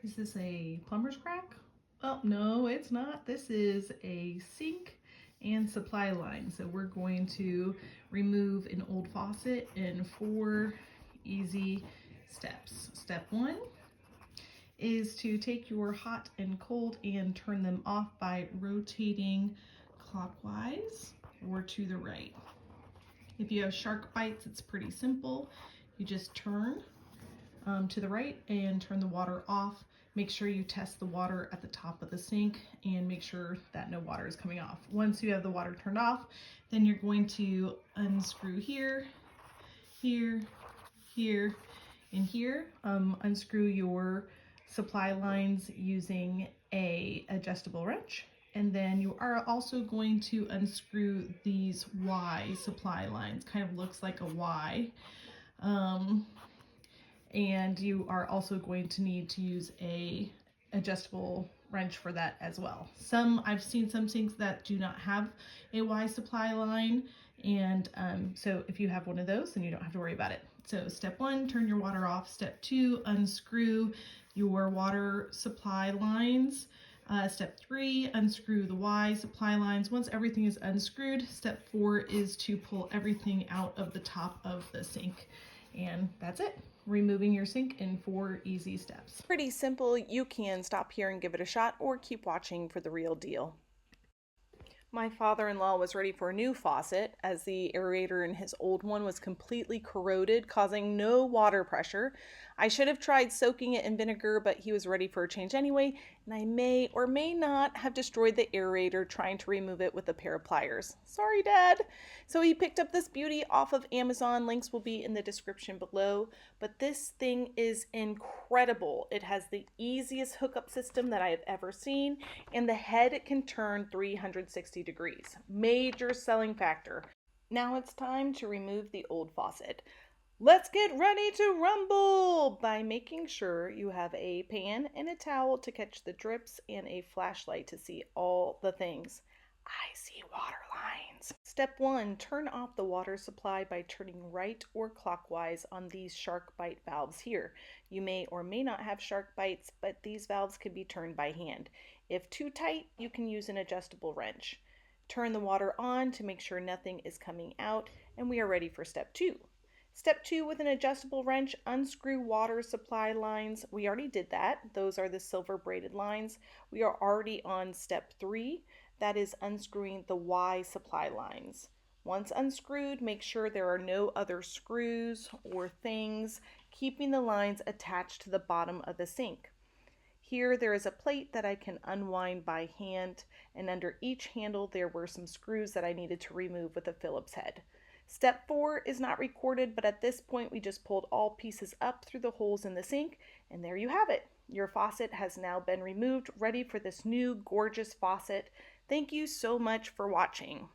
Is this a plumber's crack? Oh, no, it's not. This is a sink and supply line. So we're going to remove an old faucet in 4 easy steps. Step 1 is to take your hot and cold and turn them off by rotating clockwise or to the right. If you have shark bites, it's pretty simple. You just turn to the right and turn the water off. Make sure you test the water at the top of the sink and make sure that no water is coming off. Once you have the water turned off, then you're going to unscrew here, here, here, and here. Unscrew your supply lines using a adjustable wrench. And then you are also going to unscrew these Y supply lines. Kind of looks like a Y. And you are also going to need to use a adjustable wrench for that as well. I've seen some sinks that do not have a Y supply line, and so if you have one of those, then you don't have to worry about it. So step 1, turn your water off. Step 2, unscrew your water supply lines. Step 3, unscrew the Y supply lines. Once everything is unscrewed, step 4 is to pull everything out of the top of the sink. And that's it. Removing your sink in 4 easy steps. Pretty simple. You can stop here and give it a shot or keep watching for the real deal. My father-in-law was ready for a new faucet as the aerator in his old one was completely corroded, causing no water pressure. I should have tried soaking it in vinegar, but he was ready for a change anyway, and I may or may not have destroyed the aerator trying to remove it with a pair of pliers. Sorry, Dad. So he picked up this beauty off of Amazon. Links will be in the description below, but this thing is incredible. It has the easiest hookup system that I have ever seen, and the head can turn 360 degrees. Major selling factor. Now it's time to remove the old faucet. Let's get ready to rumble by making sure you have a pan and a towel to catch the drips and a flashlight to see all the things. I see water lines. Step 1, turn off the water supply by turning right or clockwise on these shark bite valves here. You may or may not have shark bites, but these valves can be turned by hand. If too tight, you can use an adjustable wrench. Turn the water on to make sure nothing is coming out, and we are ready for step 2. Step 2, with an adjustable wrench, unscrew water supply lines. We already did that. Those are the silver braided lines. We are already on step 3. That is unscrewing the Y supply lines. Once unscrewed, make sure there are no other screws or things keeping the lines attached to the bottom of the sink. Here there is a plate that I can unwind by hand, and under each handle there were some screws that I needed to remove with a Phillips head. Step 4 is not recorded, but at this point we just pulled all pieces up through the holes in the sink, and there you have it. Your faucet has now been removed, ready for this new gorgeous faucet. Thank you so much for watching.